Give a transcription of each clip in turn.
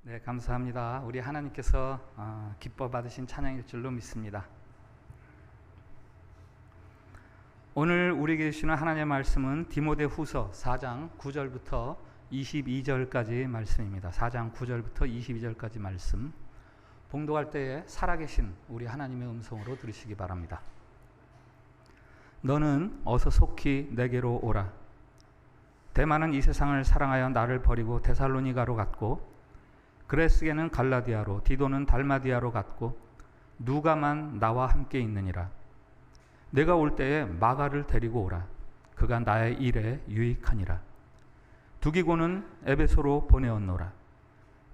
네, 감사합니다. 우리 하나님께서 기뻐 받으신 찬양일 줄로 믿습니다. 오늘 우리에게 주시는 하나님의 말씀은 디모데후서 4장 9절부터 22절까지 말씀입니다. 4장 9절부터 22절까지 말씀, 봉독할 때에 살아계신 우리 하나님의 음성으로 들으시기 바랍니다. 너는 어서 속히 내게로 오라. 데마는 이 세상을 사랑하여 나를 버리고 데살로니가로 갔고, 그레스게는 갈라디아로, 디도는 달마디아로 갔고, 누가만 나와 함께 있느니라. 내가 올 때에 마가를 데리고 오라. 그가 나의 일에 유익하니라. 두기고는 에베소로 보내었노라.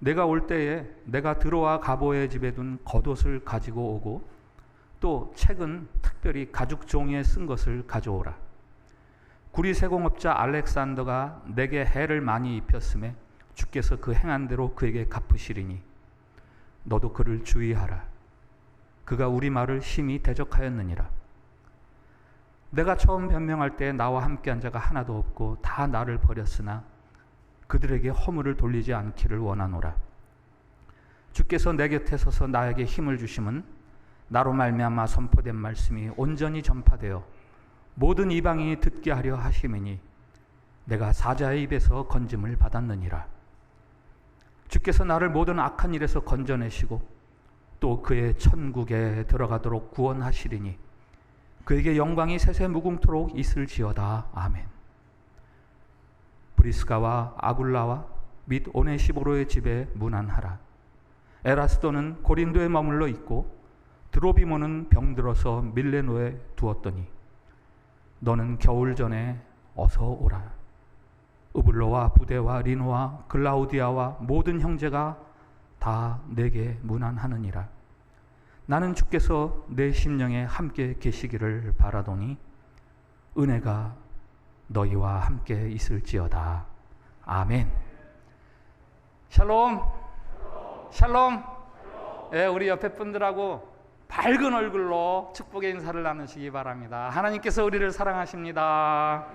내가 올 때에 내가 들어와 가보의 집에 둔 겉옷을 가지고 오고, 또 책은 특별히 가죽 종이에 쓴 것을 가져오라. 구리 세공업자 알렉산더가 내게 해를 많이 입혔음에 주께서 그 행한 대로 그에게 갚으시리니 너도 그를 주의하라. 그가 우리 말을 심히 대적하였느니라. 내가 처음 변명할 때 나와 함께한 자가 하나도 없고 다 나를 버렸으나 그들에게 허물을 돌리지 않기를 원하노라. 주께서 내 곁에 서서 나에게 힘을 주심은 나로 말미암아 선포된 말씀이 온전히 전파되어 모든 이방인이 듣게 하려 하심이니 내가 사자의 입에서 건짐을 받았느니라. 주께서 나를 모든 악한 일에서 건져내시고 또 그의 천국에 들어가도록 구원하시리니 그에게 영광이 세세 무궁토록 있을지어다. 아멘. 브리스가와 아굴라와 및 오네시보로의 집에 문안하라. 에라스도는 고린도에 머물러 있고 드로비모는 병들어서 밀레노에 두었더니 너는 겨울 전에 어서 오라. 우블로와 부데와 리노와 글라우디아와 모든 형제가 다 내게 문안하느니라. 나는 주께서 내 심령에 함께 계시기를 바라더니 은혜가 너희와 함께 있을지어다. 아멘. 샬롬. 샬롬. 예, 우리 옆에 분들하고 밝은 얼굴로 축복의 인사를 나누시기 바랍니다. 하나님께서 우리를 사랑하십니다.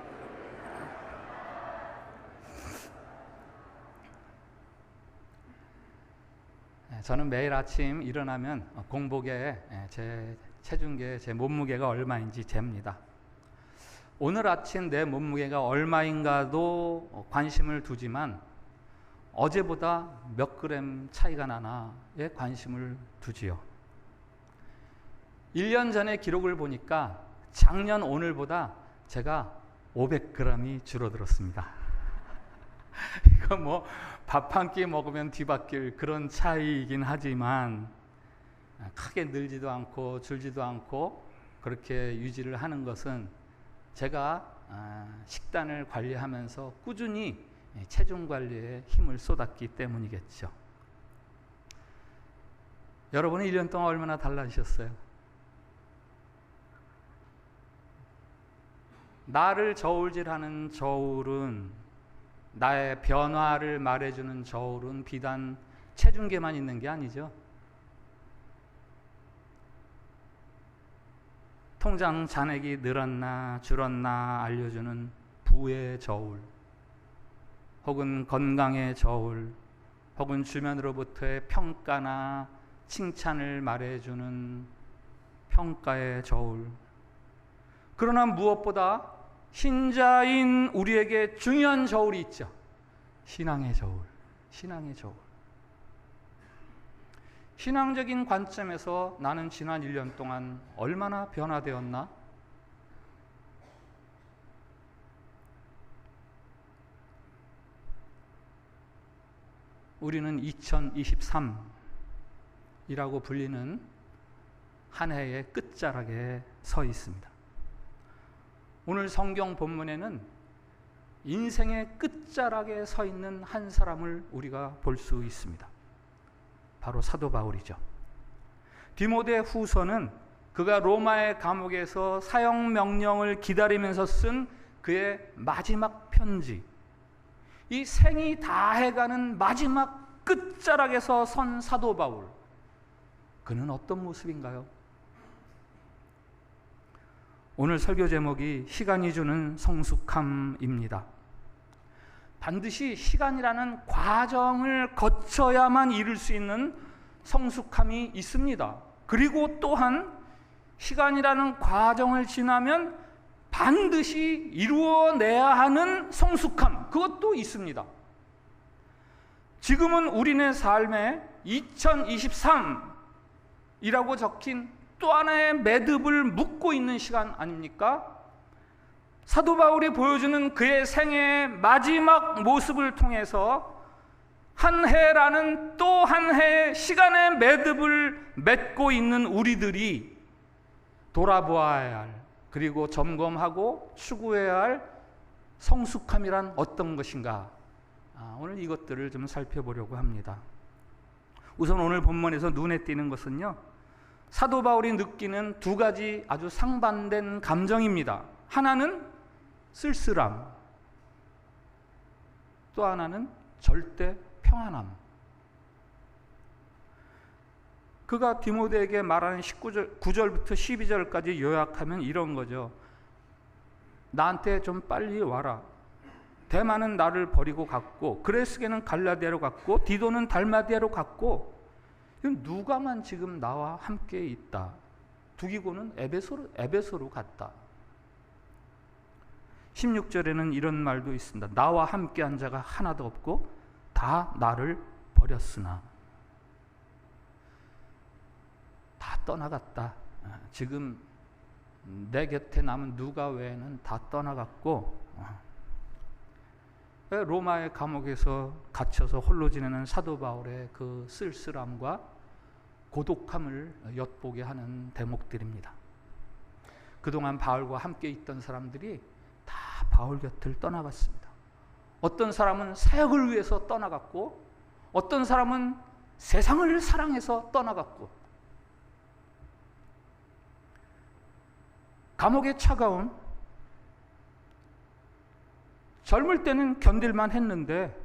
저는 매일 아침 일어나면 공복에 제 체중계, 제 몸무게가 얼마인지 잽니다. 오늘 아침 내 몸무게가 얼마인가도 관심을 두지만 어제보다 몇 그램 차이가 나나에 관심을 두지요. 1년 전에 기록을 보니까 작년 오늘보다 제가 500g이 줄어들었습니다. 이거 뭐 밥 한 끼 먹으면 뒤바뀔 그런 차이이긴 하지만 크게 늘지도 않고 줄지도 않고 그렇게 유지를 하는 것은 제가 식단을 관리하면서 꾸준히 체중 관리에 힘을 쏟았기 때문이겠죠. 여러분은 1년 동안 얼마나 달라지셨어요? 나를 저울질하는 저울은, 나의 변화를 말해주는 저울은 비단 체중계만 있는 게 아니죠. 통장 잔액이 늘었나 줄었나 알려주는 부의 저울, 혹은 건강의 저울, 혹은 주변으로부터의 평가나 칭찬을 말해주는 평가의 저울. 그러나 무엇보다 신자인 우리에게 중요한 저울이 있죠. 신앙의 저울, 신앙의 저울. 신앙적인 관점에서 나는 지난 1년 동안 얼마나 변화되었나? 우리는 2023이라고 불리는 한 해의 끝자락에 서 있습니다. 오늘 성경 본문에는 인생의 끝자락에 서 있는 한 사람을 우리가 볼 수 있습니다. 바로 사도 바울이죠. 디모데 후서는 그가 로마의 감옥에서 사형 명령을 기다리면서 쓴 그의 마지막 편지, 이 생이 다해가는 마지막 끝자락에서 선 사도 바울, 그는 어떤 모습인가요? 오늘 설교 제목이 시간이 주는 성숙함입니다. 반드시 시간이라는 과정을 거쳐야만 이룰 수 있는 성숙함이 있습니다. 그리고 또한 시간이라는 과정을 지나면 반드시 이루어내야 하는 성숙함, 그것도 있습니다. 지금은 우리네 삶에 2023이라고 적힌 또 하나의 매듭을 묶고 있는 시간 아닙니까? 사도 바울이 보여주는 그의 생애의 마지막 모습을 통해서 한 해라는 또 한 해의 시간의 매듭을 맺고 있는 우리들이 돌아보아야 할, 그리고 점검하고 추구해야 할 성숙함이란 어떤 것인가? 오늘 이것들을 좀 살펴보려고 합니다. 우선 오늘 본문에서 눈에 띄는 것은요, 사도 바울이 느끼는 두 가지 아주 상반된 감정입니다. 하나는 쓸쓸함, 또 하나는 절대 평안함. 그가 디모데에게 말하는 9절부터 12절까지 요약하면 이런 거죠. 나한테 좀 빨리 와라. 데마는 나를 버리고 갔고, 그레스게는 갈라디아로 갔고, 디도는 달마디아로 갔고, 누가만 지금 나와 함께 있다. 두기고는 에베소로 갔다. 16절에는 이런 말도 있습니다. 나와 함께한 자가 하나도 없고 다 나를 버렸으나. 다 떠나갔다. 지금 내 곁에 남은 누가 외에는 다 떠나갔고, 로마의 감옥에서 갇혀서 홀로 지내는 사도 바울의 그 쓸쓸함과 고독함을 엿보게 하는 대목들입니다. 그동안 바울과 함께 있던 사람들이 다 바울 곁을 떠나갔습니다. 어떤 사람은 사역을 위해서 떠나갔고, 어떤 사람은 세상을 사랑해서 떠나갔고, 감옥의 차가움, 젊을 때는 견딜만 했는데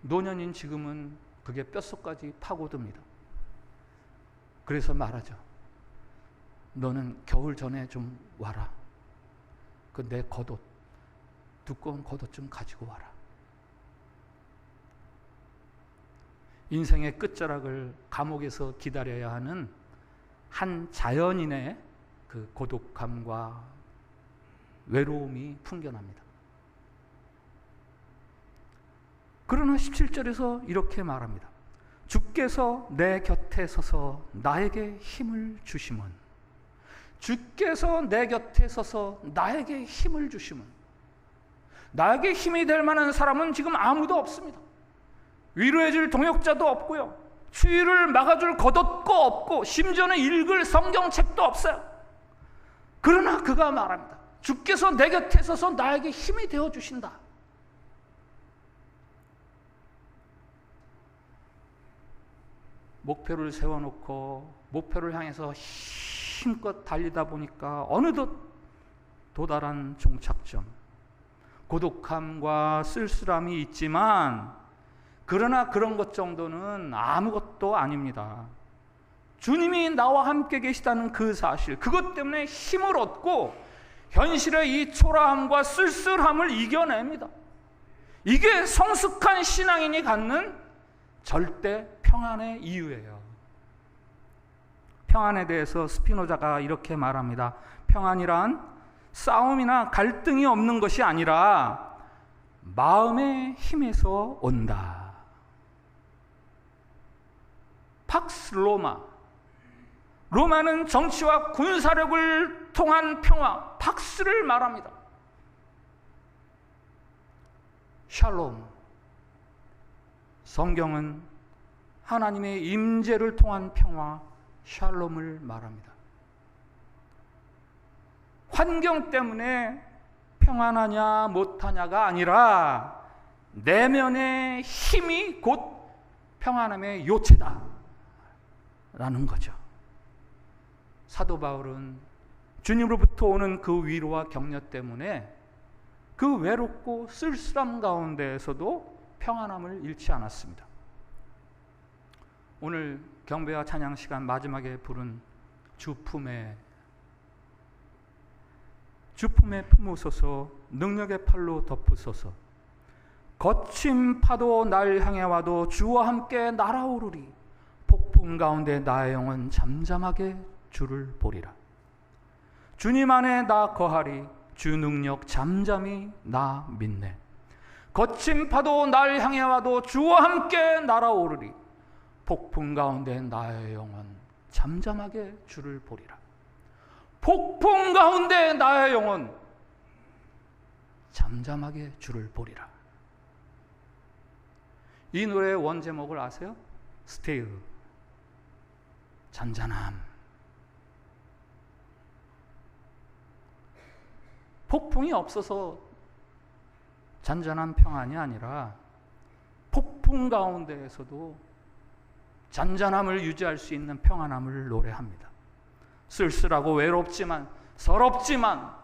노년인 지금은 그게 뼛속까지 파고듭니다. 그래서 말하죠. 너는 겨울 전에 좀 와라. 그 내 겉옷, 두꺼운 겉옷 좀 가지고 와라. 인생의 끝자락을 감옥에서 기다려야 하는 한 자연인의 그 고독함과 외로움이 풍겨납니다. 그러나 17절에서 이렇게 말합니다. 주께서 내 곁에 서서 나에게 힘을 주심은, 주께서 내 곁에 서서 나에게 힘을 주심은, 나에게 힘이 될 만한 사람은 지금 아무도 없습니다. 위로해줄 동역자도 없고요, 추위를 막아줄 겉옷도 없고, 심지어는 읽을 성경책도 없어요. 그러나 그가 말합니다. 주께서 내 곁에 서서 나에게 힘이 되어주신다. 목표를 세워놓고 목표를 향해서 힘껏 달리다 보니까 어느덧 도달한 종착점, 고독함과 쓸쓸함이 있지만, 그러나 그런 것 정도는 아무것도 아닙니다. 주님이 나와 함께 계시다는 그 사실, 그것 때문에 힘을 얻고 현실의 이 초라함과 쓸쓸함을 이겨냅니다. 이게 성숙한 신앙인이 갖는 절대 평안의 이유예요. 평안에 대해서 스피노자가 이렇게 말합니다. 평안이란 싸움이나 갈등이 없는 것이 아니라 마음의 힘에서 온다. 팍스 로마. 로마는 정치와 군사력을 통한 평화, 팍스를 말합니다. 샬롬. 성경은 하나님의 임재를 통한 평화, 샬롬을 말합니다. 환경 때문에 평안하냐 못하냐가 아니라 내면의 힘이 곧 평안함의 요체다 라는 거죠. 사도 바울은 주님으로부터 오는 그 위로와 격려 때문에 그 외롭고 쓸쓸함 가운데에서도 평안함을 잃지 않았습니다. 오늘 경배와 찬양 시간 마지막에 부른 주품에 품으소서, 능력의 팔로 덮으소서. 거친 파도 날 향해 와도 주와 함께 날아오르리. 폭풍 가운데 나의 영혼 잠잠하게 주를 보리라. 주님 안에 나 거하리. 주 능력 잠잠히 나 믿네. 거친 파도 날 향해 와도 주와 함께 날아오르리. 폭풍 가운데 나의 영혼 잠잠하게 주를 보리라. 폭풍 가운데 나의 영혼 잠잠하게 주를 보리라. 이 노래의 원제목을 아세요? 스테일, 잔잔함. 폭풍이 없어서 잔잔한 평안이 아니라 폭풍 가운데에서도 잔잔함을 유지할 수 있는 평안함을 노래합니다. 쓸쓸하고 외롭지만, 서럽지만,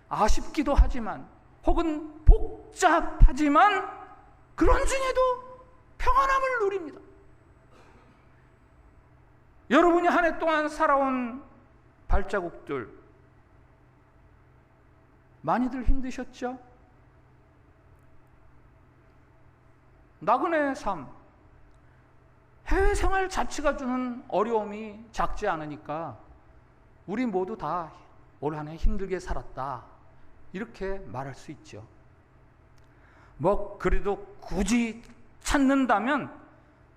아쉽기도 하지만, 혹은 복잡하지만 그런 중에도 평안함을 누립니다. 여러분이 한 해 동안 살아온 발자국들 많이들 힘드셨죠? 나그네의 삶, 해외 생활 자체가 주는 어려움이 작지 않으니까 우리 모두 다 올 한 해 힘들게 살았다, 이렇게 말할 수 있죠. 뭐 그래도 굳이 찾는다면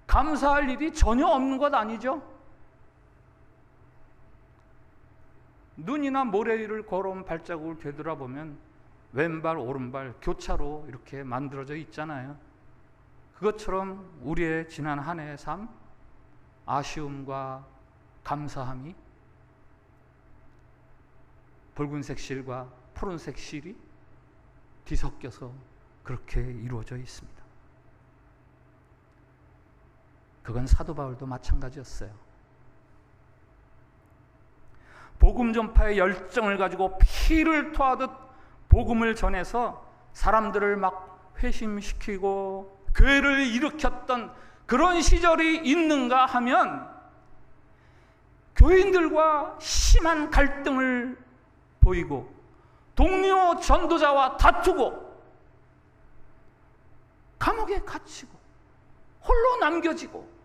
감사할 일이 전혀 없는 것 아니죠? 눈이나 모래 위를 걸어온 발자국을 되돌아보면 왼발 오른발 교차로 이렇게 만들어져 있잖아요. 그것처럼 우리의 지난 한 해의 삶, 아쉬움과 감사함이 붉은색 실과 푸른색 실이 뒤섞여서 그렇게 이루어져 있습니다. 그건 사도 바울도 마찬가지였어요. 복음 전파의 열정을 가지고 피를 토하듯 복음을 전해서 사람들을 막 회심시키고 교회를 일으켰던 그런 시절이 있는가 하면 교인들과 심한 갈등을 보이고 동료 전도자와 다투고 감옥에 갇히고 홀로 남겨지고,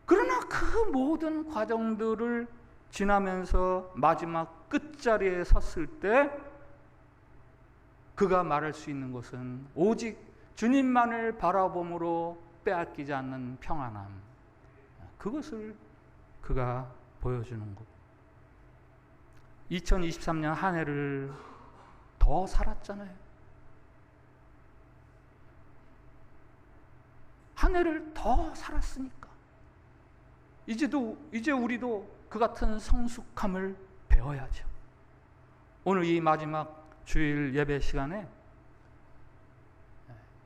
그러나 그 모든 과정들을 지나면서 마지막 끝자리에 섰을 때 그가 말할 수 있는 것은 오직 주님만을 바라봄으로 빼앗기지 않는 평안함, 그것을 그가 보여주는 것. 2023년 한 해를 더 살았잖아요. 한 해를 더 살았으니까 이제 우리도 그 같은 성숙함을 배워야죠. 오늘 이 마지막 주일 예배 시간에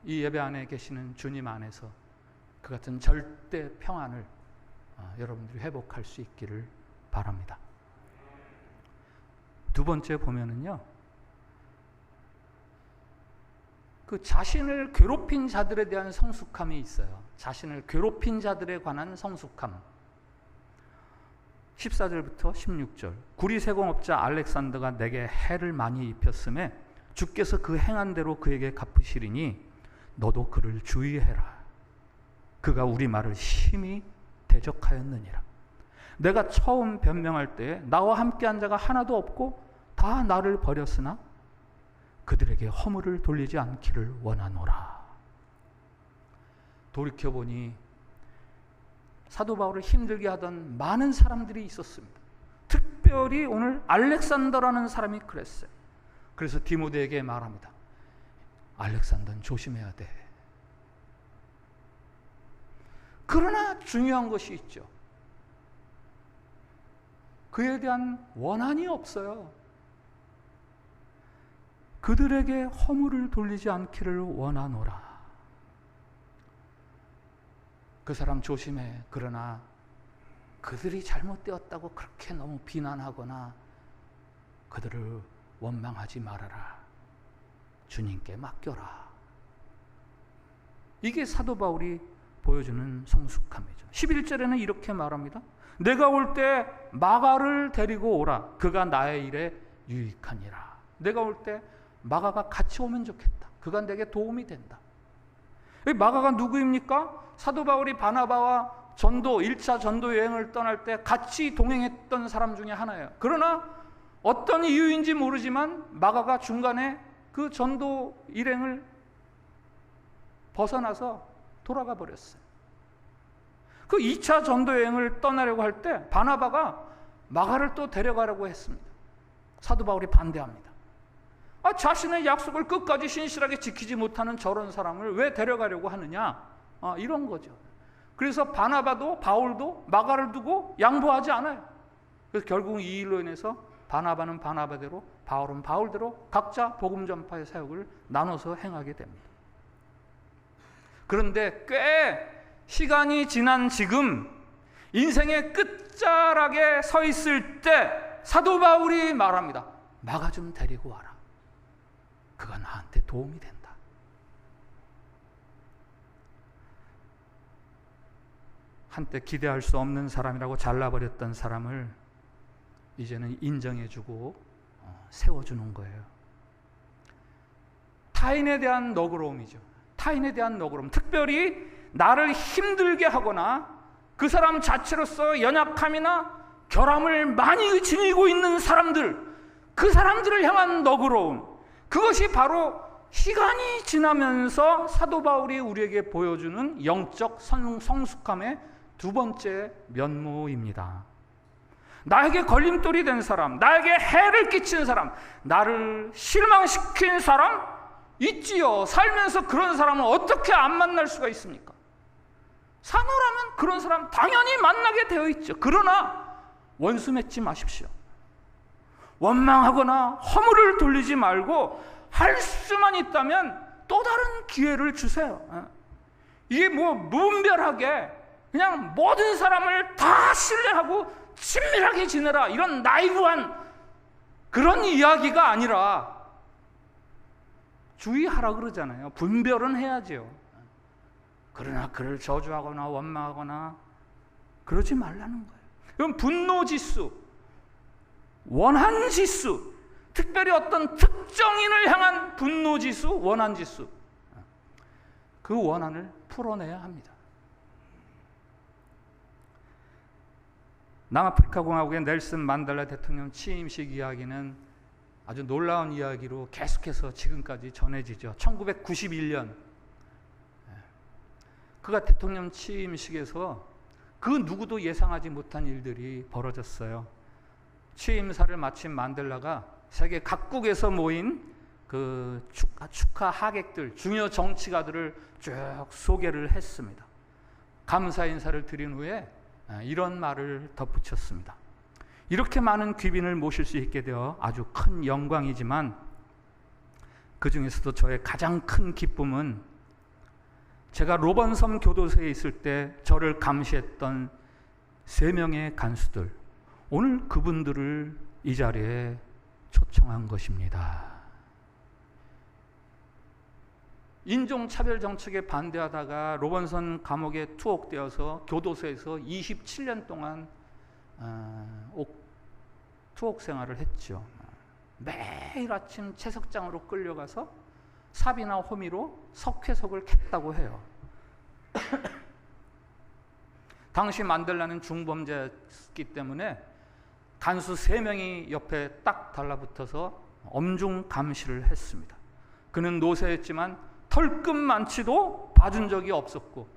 이 예배 안에 계시는 주님 안에서 그 같은 절대 평안을 여러분들이 회복할 수 있기를 바랍니다. 두 번째 보면은요, 그 자신을 괴롭힌 자들에 대한 성숙함이 있어요. 자신을 괴롭힌 자들에 관한 성숙함. 14절부터 16절. 구리세공업자 알렉산더가 내게 해를 많이 입혔음에 주께서 그 행한 대로 그에게 갚으시리니 너도 그를 주의해라. 그가 우리 말을 심히 대적하였느니라. 내가 처음 변명할 때에 나와 함께한 자가 하나도 없고 다 나를 버렸으나 그들에게 허물을 돌리지 않기를 원하노라. 돌이켜보니 사도 바울을 힘들게 하던 많은 사람들이 있었습니다. 특별히 오늘 알렉산더라는 사람이 그랬어요. 그래서 디모데에게 말합니다. 알렉산더는 조심해야 돼. 그러나 중요한 것이 있죠. 그에 대한 원한이 없어요. 그들에게 허물을 돌리지 않기를 원하노라. 그 사람 조심해. 그러나 그들이 잘못되었다고 그렇게 너무 비난하거나 그들을 원망하지 말아라. 주님께 맡겨라. 이게 사도 바울이 보여주는 성숙함이죠. 11절에는 이렇게 말합니다. 내가 올 때 마가를 데리고 오라. 그가 나의 일에 유익하니라. 내가 올 때 마가가 같이 오면 좋겠다. 그가 내게 도움이 된다. 마가가 누구입니까? 사도 바울이 바나바와 1차 전도 여행을 떠날 때 같이 동행했던 사람 중에 하나예요. 그러나 어떤 이유인지 모르지만 마가가 중간에 그 전도 일행을 벗어나서 돌아가 버렸어요. 그 2차 전도 여행을 떠나려고 할 때 바나바가 마가를 또 데려가려고 했습니다. 사도 바울이 반대합니다. 자신의 약속을 끝까지 신실하게 지키지 못하는 저런 사람을 왜 데려가려고 하느냐, 이런 거죠. 그래서 바나바도 바울도 마가를 두고 양보하지 않아요. 그래서 결국 이 일로 인해서 바나바는 바나바대로 바울은 바울대로 각자 복음 전파의 사역을 나눠서 행하게 됩니다. 그런데 꽤 시간이 지난 지금 인생의 끝자락에 서 있을 때 사도 바울이 말합니다. 마가 좀 데리고 와라. 그가 나한테 도움이 된다. 한때 기대할 수 없는 사람이라고 잘라버렸던 사람을 이제는 인정해주고 세워주는 거예요. 타인에 대한 너그러움이죠. 타인에 대한 너그러움. 특별히 나를 힘들게 하거나 그 사람 자체로서 연약함이나 결함을 많이 지니고 있는 사람들, 그 사람들을 향한 너그러움. 그것이 바로 시간이 지나면서 사도 바울이 우리에게 보여주는 영적 성숙함의 두 번째 면모입니다. 나에게 걸림돌이 된 사람, 나에게 해를 끼친 사람, 나를 실망시킨 사람 있지요. 살면서 그런 사람을 어떻게 안 만날 수가 있습니까? 사노라면 그런 사람 당연히 만나게 되어 있죠. 그러나 원수 맺지 마십시오. 원망하거나 허물을 돌리지 말고 할 수만 있다면 또 다른 기회를 주세요. 이게 무분별하게 그냥 모든 사람을 다 신뢰하고 친밀하게 지내라, 이런 나이브한 그런 이야기가 아니라 주의하라 그러잖아요. 분별은 해야죠. 그러나 그를 저주하거나 원망하거나 그러지 말라는 거예요. 그럼 분노지수, 원한지수, 특별히 어떤 특정인을 향한 분노지수, 원한지수. 그 원한을 풀어내야 합니다. 남아프리카 공화국의 넬슨 만델라 대통령 취임식 이야기는 아주 놀라운 이야기로 계속해서 지금까지 전해지죠. 1991년 그가 대통령 취임식에서 그 누구도 예상하지 못한 일들이 벌어졌어요. 취임사를 마친 만델라가 세계 각국에서 모인 그 축하 하객들, 중요 정치가들을 쭉 소개를 했습니다. 감사 인사를 드린 후에 이런 말을 덧붙였습니다. 이렇게 많은 귀빈을 모실 수 있게 되어 아주 큰 영광이지만 그 중에서도 저의 가장 큰 기쁨은 제가 로번섬 교도소에 있을 때 저를 감시했던 3명의 간수들, 오늘 그분들을 이 자리에 초청한 것입니다. 인종차별 정책에 반대하다가 로번섬 감옥에 투옥되어서 교도소에서 27년 동안 투옥 생활을 했죠. 매일 아침 채석장으로 끌려가서 삽이나 호미로 석회석을 캤다고 해요. 당시 만델라는 중범죄였기 때문에 간수 3명이 옆에 딱 달라붙어서 엄중 감시를 했습니다. 그는 노쇠했지만 털끝만치도 봐준 적이 없었고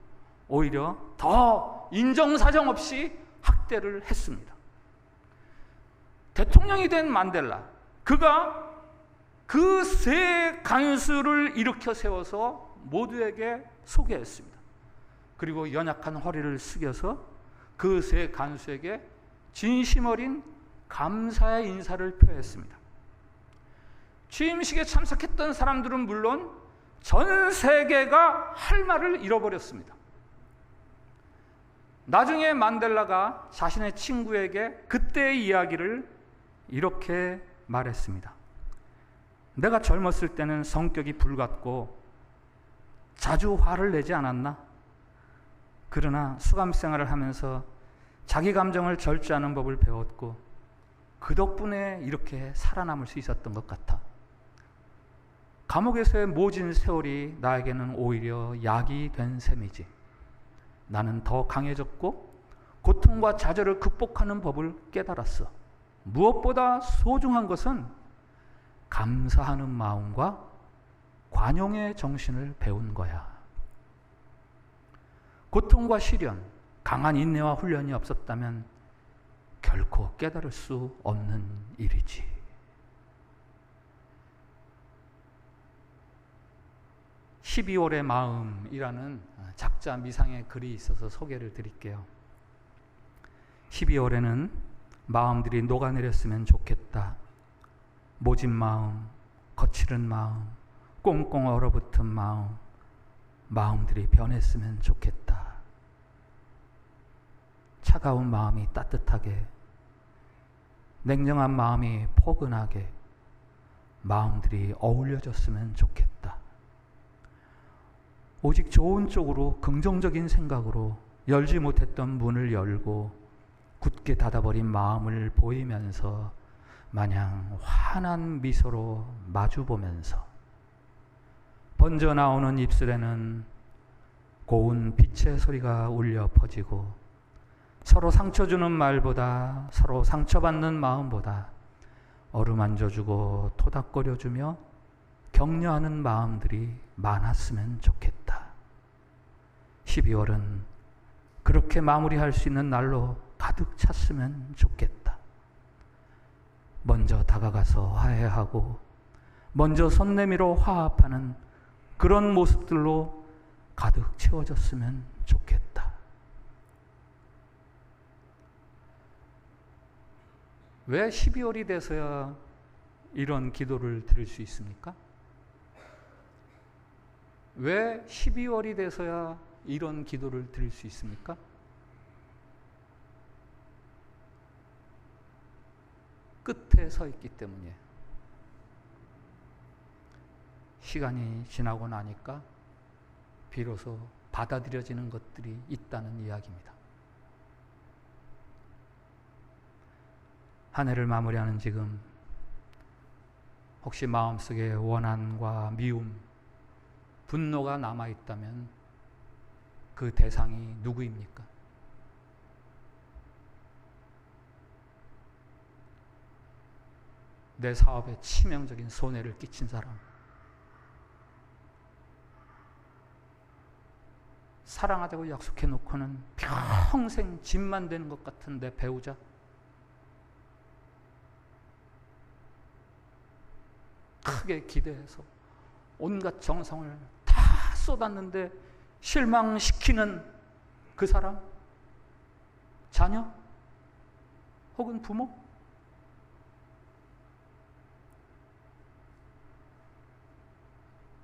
오히려 더 인정사정 없이 학대를 했습니다. 대통령이 된 만델라, 그가 그 3 간수를 일으켜 세워서 모두에게 소개했습니다. 그리고 연약한 허리를 숙여서 그 3 간수에게 진심 어린 감사의 인사를 표했습니다. 취임식에 참석했던 사람들은 물론 전 세계가 할 말을 잃어버렸습니다. 나중에 만델라가 자신의 친구에게 그때의 이야기를 이렇게 말했습니다. 내가 젊었을 때는 성격이 불같고 자주 화를 내지 않았나? 그러나 수감 생활을 하면서 자기 감정을 절제하는 법을 배웠고 그 덕분에 이렇게 살아남을 수 있었던 것 같아. 감옥에서의 모진 세월이 나에게는 오히려 약이 된 셈이지. 나는 더 강해졌고 고통과 좌절을 극복하는 법을 깨달았어. 무엇보다 소중한 것은 감사하는 마음과 관용의 정신을 배운 거야. 고통과 시련, 강한 인내와 훈련이 없었다면 결코 깨달을 수 없는 일이지. (12월의) 마음이라는 작자 미상의 글이 있어서 소개를 드릴게요. 12월에는 마음들이 녹아내렸으면 좋겠다. 모진 마음, 거칠은 마음, 꽁꽁 얼어붙은 마음, 마음들이 변했으면 좋겠다. 차가운 마음이 따뜻하게, 냉정한 마음이 포근하게, 마음들이 어울려졌으면 좋겠다. 오직 좋은 쪽으로, 긍정적인 생각으로 열지 못했던 문을 열고 굳게 닫아버린 마음을 보이면서 마냥 환한 미소로 마주보면서 번져 나오는 입술에는 고운 빛의 소리가 울려 퍼지고 서로 상처 주는 말보다, 서로 상처받는 마음보다 어루만져주고 토닥거려주며 격려하는 마음들이 많았으면 좋겠다. 12월은 그렇게 마무리할 수 있는 날로 가득 찼으면 좋겠다. 먼저 다가가서 화해하고 먼저 손 내밀어 화합하는 그런 모습들로 가득 채워졌으면 좋겠다. 왜 12월이 돼서야 이런 기도를 드릴 수 있습니까? 왜 12월이 돼서야 이런 기도를 드릴 수 있습니까? 끝에 서 있기 때문이에요. 시간이 지나고 나니까 비로소 받아들여지는 것들이 있다는 이야기입니다. 한 해를 마무리하는 지금 혹시 마음속에 원한과 미움, 분노가 남아있다면 그 대상이 누구입니까? 내 사업에 치명적인 손해를 끼친 사람, 사랑하다고 약속해놓고는 평생 짐만 되는 것 같은 내 배우자, 크게 기대해서 온갖 정성을 다 쏟았는데 실망시키는 그 사람, 자녀 혹은 부모,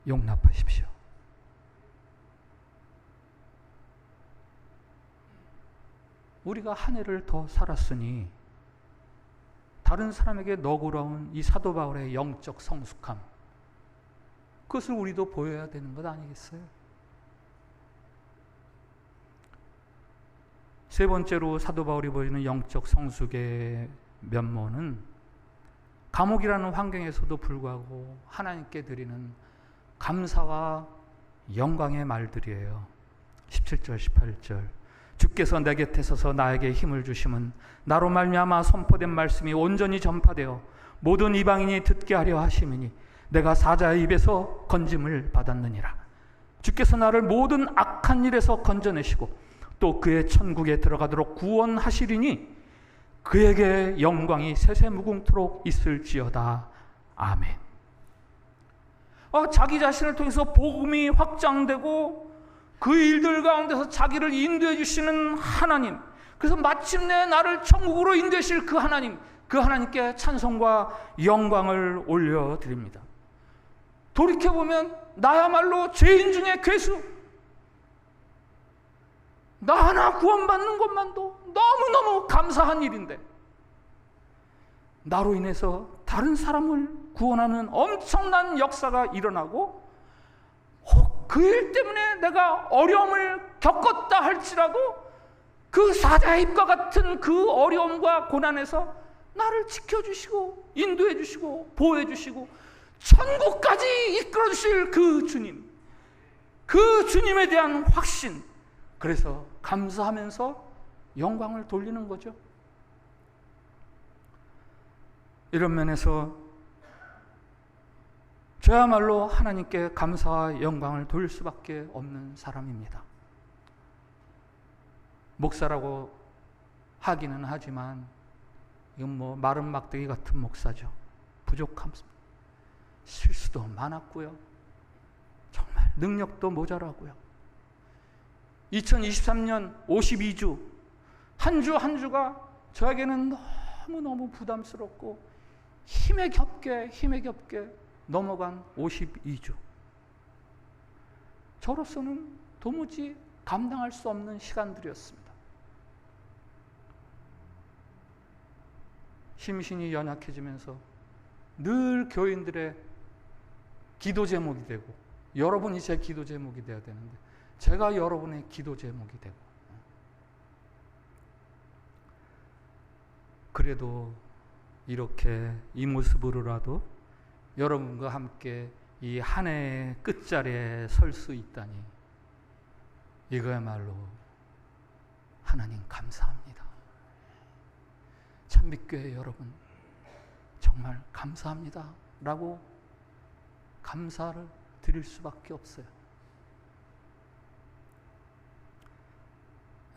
용납하십시오. 우리가 한 해를 더 살았으니 다른 사람에게 너그러운 이 사도 바울의 영적 성숙함, 그것을 우리도 보여야 되는 것 아니겠어요? 세 번째로 사도 바울이 보이는 영적 성숙의 면모는 감옥이라는 환경에서도 불구하고 하나님께 드리는 감사와 영광의 말들이에요. 17절 18절 주께서 내 곁에 서서 나에게 힘을 주심은 나로 말미암아 선포된 말씀이 온전히 전파되어 모든 이방인이 듣게 하려 하심이니 내가 사자의 입에서 건짐을 받았느니라. 주께서 나를 모든 악한 일에서 건져내시고 또 그의 천국에 들어가도록 구원하시리니 그에게 영광이 세세무궁토록 있을지어다. 아멘. 자기 자신을 통해서 복음이 확장되고 그 일들 가운데서 자기를 인도해 주시는 하나님, 그래서 마침내 나를 천국으로 인도하실 그 하나님, 그 하나님께 찬송과 영광을 올려드립니다. 돌이켜보면 나야말로 죄인 중에 괴수, 나 하나 구원받는 것만도 너무너무 감사한 일인데 나로 인해서 다른 사람을 구원하는 엄청난 역사가 일어나고 혹 그 일 때문에 내가 어려움을 겪었다 할지라도 그 사자의 입과 같은 그 어려움과 고난에서 나를 지켜주시고 인도해 주시고 보호해 주시고 천국까지 이끌어 주실 그 주님, 그 주님에 대한 확신, 그래서 감사하면서 영광을 돌리는 거죠. 이런 면에서 저야말로 하나님께 감사와 영광을 돌릴 수밖에 없는 사람입니다. 목사라고 하기는 하지만 이건 마른 막대기 같은 목사죠. 부족합니다. 실수도 많았고요. 정말 능력도 모자라고요. 2023년 52주 한 주 한 주가 저에게는 너무너무 부담스럽고 힘에 겹게 넘어간 52주. 저로서는 도무지 감당할 수 없는 시간들이었습니다. 심신이 연약해지면서 늘 교인들의 기도 제목이 되고, 여러분이 제 기도 제목이 되어야 되는데 제가 여러분의 기도 제목이 되고, 그래도 이렇게 이 모습으로라도 여러분과 함께 이 한 해의 끝자리에 설 수 있다니 이거야말로 하나님 감사합니다. 참빛교회 여러분 정말 감사합니다 라고 감사를 드릴 수밖에 없어요.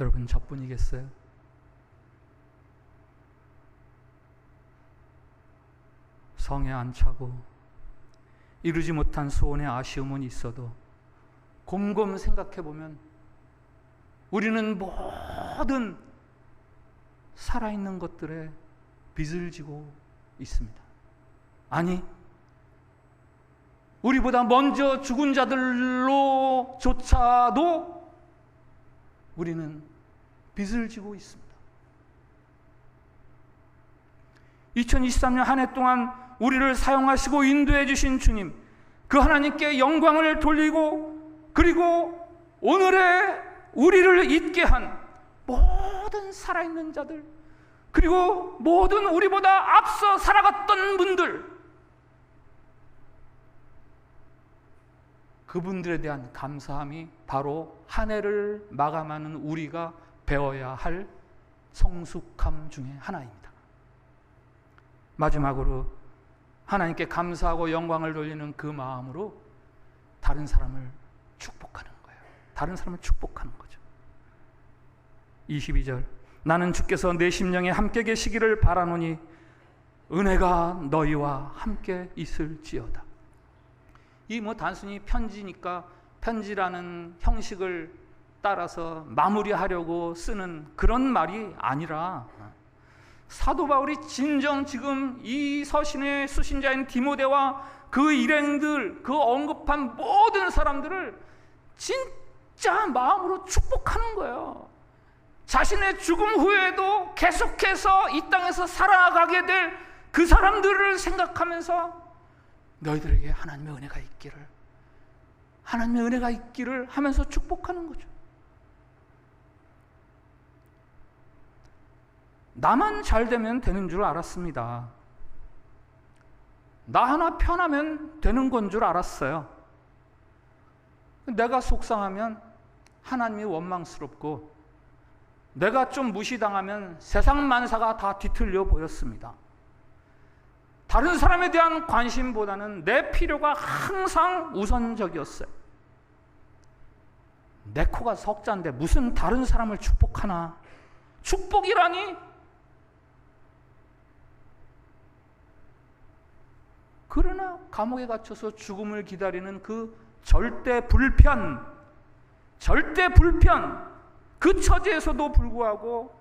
여러분 저뿐이겠어요? 성에 안 차고 이루지 못한 소원의 아쉬움은 있어도 곰곰 생각해보면 우리는 모든 살아있는 것들에 빚을 지고 있습니다. 아니, 우리보다 먼저 죽은 자들로조차도 우리는 빚을 지고 있습니다. 2023년 한 해 동안 우리를 사용하시고 인도해 주신 주님, 그 하나님께 영광을 돌리고, 그리고 오늘의 우리를 있게 한 모든 살아있는 자들, 그리고 모든 우리보다 앞서 살아갔던 분들, 그분들에 대한 감사함이 바로 한 해를 마감하는 우리가 배워야 할 성숙함 중에 하나입니다. 마지막으로 하나님께 감사하고 영광을 돌리는 그 마음으로 다른 사람을 축복하는 거예요. 다른 사람을 축복하는 거죠. 22절, 나는 주께서 내 심령에 함께 계시기를 바라노니 은혜가 너희와 함께 있을지어다. 이 단순히 편지니까 편지라는 형식을 따라서 마무리하려고 쓰는 그런 말이 아니라 사도 바울이 진정 지금 이 서신의 수신자인 디모데와 그 일행들, 그 언급한 모든 사람들을 진짜 마음으로 축복하는 거예요. 자신의 죽음 후에도 계속해서 이 땅에서 살아가게 될 그 사람들을 생각하면서 너희들에게 하나님의 은혜가 있기를, 하나님의 은혜가 있기를 하면서 축복하는 거죠. 나만 잘 되면 되는 줄 알았습니다. 나 하나 편하면 되는 건 줄 알았어요. 내가 속상하면 하나님이 원망스럽고, 내가 좀 무시당하면 세상 만사가 다 뒤틀려 보였습니다. 다른 사람에 대한 관심보다는 내 필요가 항상 우선적이었어요. 내 코가 석자인데 무슨 다른 사람을 축복하나? 축복이라니? 그러나 감옥에 갇혀서 죽음을 기다리는 그 절대 불편, 그 처지에서도 불구하고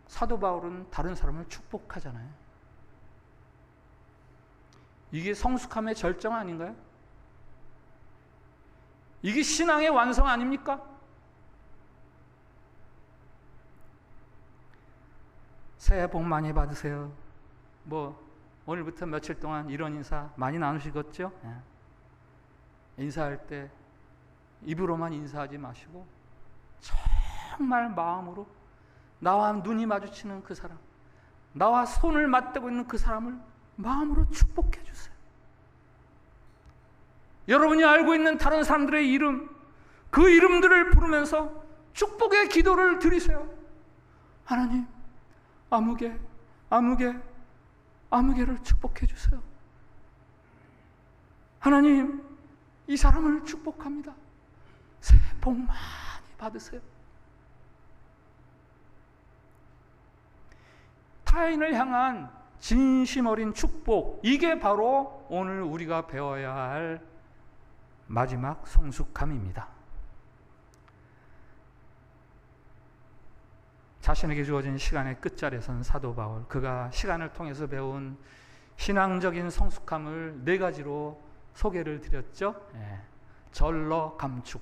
사도 바울은 다른 사람을 축복하잖아요. 이게 성숙함의 절정 아닌가요? 이게 신앙의 완성 아닙니까? 새해 복 많이 받으세요. 오늘부터 며칠 동안 이런 인사 많이 나누시겠죠? 인사할 때 입으로만 인사하지 마시고 정말 마음으로 나와 눈이 마주치는 그 사람, 나와 손을 맞대고 있는 그 사람을 마음으로 축복해 주세요. 여러분이 알고 있는 다른 사람들의 이름, 그 이름들을 부르면서 축복의 기도를 드리세요. 하나님, 아무개를 축복해 주세요. 하나님, 이 사람을 축복합니다. 새해 복 많이 받으세요. 타인을 향한 진심 어린 축복, 이게 바로 오늘 우리가 배워야 할 마지막 성숙함입니다. 자신에게 주어진 시간의 끝자리에선 사도 바울, 그가 시간을 통해서 배운 신앙적인 성숙함을 4가지로 소개를 드렸죠. 절러 감축.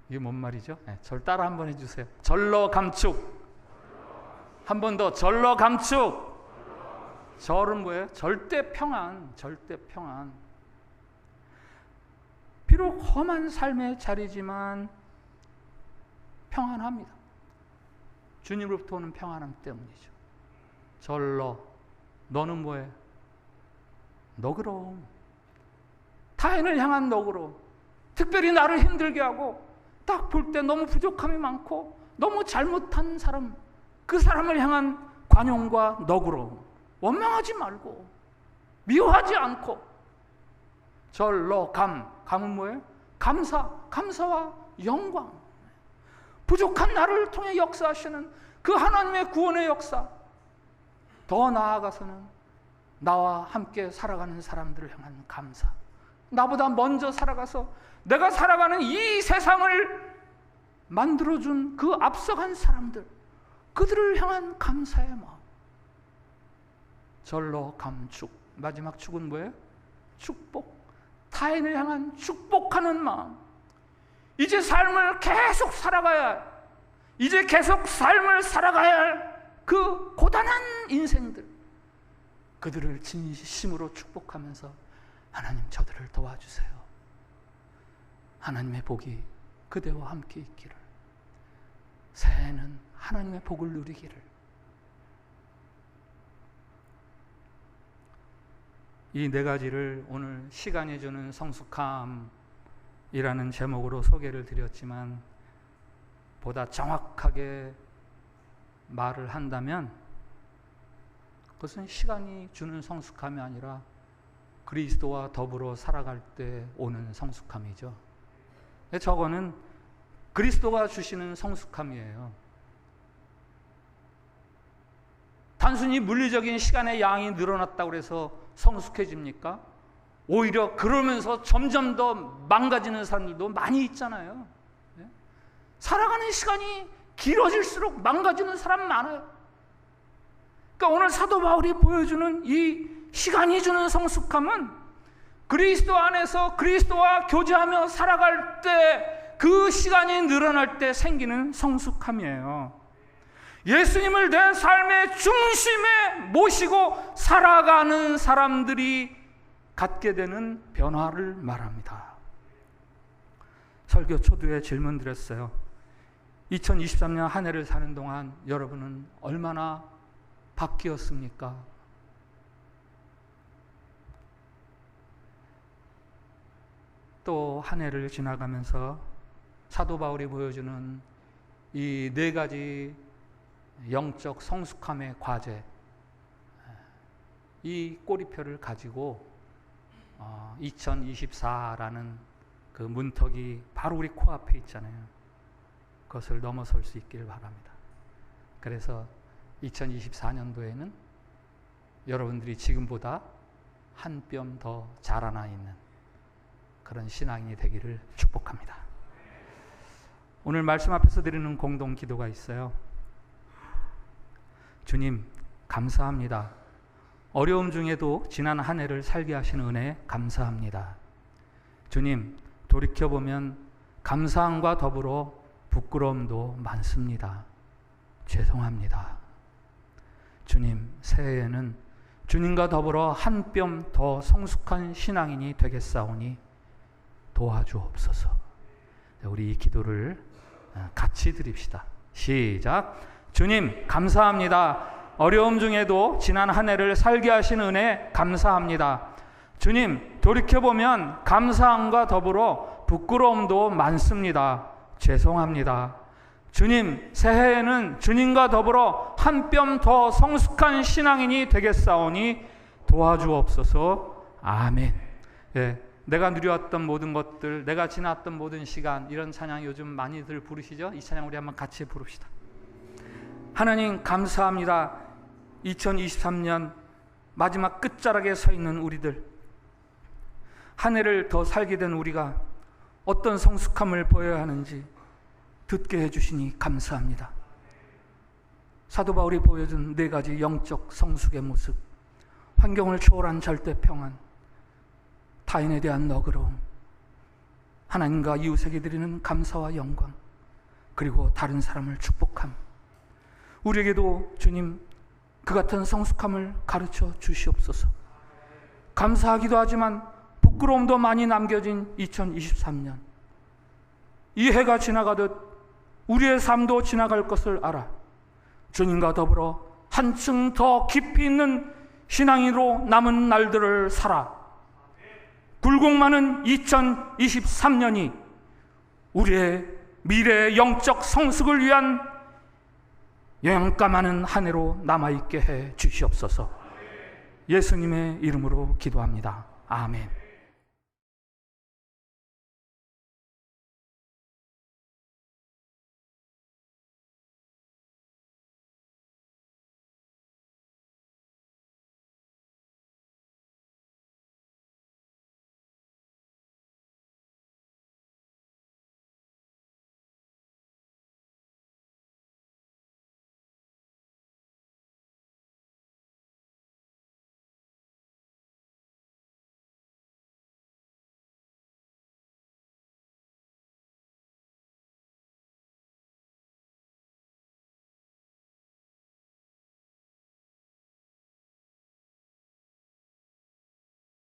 이게 뭔 말이죠? 절 따라 한번 해주세요. 절러 감축. 한 번 더, 절러 감축. 절은 뭐예요? 절대 평안. 비록 험한 삶의 자리지만 평안합니다. 주님으로부터 오는 평안함 때문이죠. 절러, 너는 뭐해? 너그러움. 타인을 향한 너그러움. 특별히 나를 힘들게 하고 딱 볼 때 너무 부족함이 많고 너무 잘못한 사람, 그 사람을 향한 관용과 너그러움. 원망하지 말고 미워하지 않고. 절러, 감은 뭐예요? 감사와 영광. 부족한 나를 통해 역사하시는 그 하나님의 구원의 역사. 더 나아가서는 나와 함께 살아가는 사람들을 향한 감사. 나보다 먼저 살아가서 내가 살아가는 이 세상을 만들어준 그 앞서간 사람들, 그들을 향한 감사의 마음. 절러, 감축. 마지막 축은 뭐예요? 축복. 타인을 향한 축복하는 마음. 이제 삶을 계속 살아가야 할, 이제 계속 삶을 살아가야 할 그 고단한 인생들, 그들을 진심으로 축복하면서 하나님, 저들을 도와주세요. 하나님의 복이 그대와 함께 있기를. 새해에는 하나님의 복을 누리기를. 이 네 가지를 오늘 시간이 주는 성숙함이라는 제목으로 소개를 드렸지만, 보다 정확하게 말을 한다면 그것은 시간이 주는 성숙함이 아니라 그리스도와 더불어 살아갈 때 오는 성숙함이죠. 저거는 그리스도가 주시는 성숙함이에요. 단순히 물리적인 시간의 양이 늘어났다고 해서 성숙해집니까? 오히려 그러면서 점점 더 망가지는 사람들도 많이 있잖아요. 살아가는 시간이 길어질수록 망가지는 사람 많아요. 그러니까 오늘 사도 바울이 보여주는 이 시간이 주는 성숙함은 그리스도 안에서 그리스도와 교제하며 살아갈 때, 그 시간이 늘어날 때 생기는 성숙함이에요. 예수님을 내 삶의 중심에 모시고 살아가는 사람들이 갖게 되는 변화를 말합니다. 설교 초두에 질문 드렸어요. 2023년 한 해를 사는 동안 여러분은 얼마나 바뀌었습니까? 또 한 해를 지나가면서 사도 바울이 보여주는 이 네 가지 영적 성숙함의 과제, 이 꼬리표를 가지고 2024라는 그 문턱이 바로 우리 코앞에 있잖아요. 그것을 넘어설 수 있기를 바랍니다. 그래서 2024년도에는 여러분들이 지금보다 한 뼘 더 자라나 있는 그런 신앙인이 되기를 축복합니다. 오늘 말씀 앞에서 드리는 공동 기도가 있어요. 주님, 감사합니다. 어려움 중에도 지난 한 해를 살게 하신 은혜 감사합니다. 주님, 돌이켜보면 감사함과 더불어 부끄러움도 많습니다. 죄송합니다. 주님, 새해에는 주님과 더불어 한 뼘 더 성숙한 신앙인이 되겠사오니 도와주옵소서. 우리 이 기도를 같이 드립시다. 시작. 주님, 감사합니다. 어려움 중에도 지난 한 해를 살게 하신 은혜 감사합니다. 주님, 돌이켜보면 감사함과 더불어 부끄러움도 많습니다. 죄송합니다. 주님, 새해에는 주님과 더불어 한 뼘 더 성숙한 신앙인이 되겠사오니 도와주옵소서. 아멘. 예, 내가 누려왔던 모든 것들, 내가 지났던 모든 시간, 이런 찬양 요즘 많이들 부르시죠? 이 찬양 우리 한번 같이 부릅시다. 하나님 감사합니다. 2023년 마지막 끝자락에 서 있는 우리들, 한 해를 더 살게 된 우리가 어떤 성숙함을 보여야 하는지 듣게 해주시니 감사합니다. 사도 바울이 보여준 네 가지 영적 성숙의 모습, 환경을 초월한 절대 평안, 타인에 대한 너그러움, 하나님과 이웃에게 드리는 감사와 영광, 그리고 다른 사람을 축복함, 우리에게도 주님 그 같은 성숙함을 가르쳐 주시옵소서. 감사하기도 하지만 부끄러움도 많이 남겨진 2023년, 이 해가 지나가듯 우리의 삶도 지나갈 것을 알아 주님과 더불어 한층 더 깊이 있는 신앙인으로 남은 날들을 살아 굴곡 많은 2023년이 우리의 미래의 영적 성숙을 위한 영양가 많은 한 해로 남아있게 해 주시옵소서. 예수님의 이름으로 기도합니다. 아멘.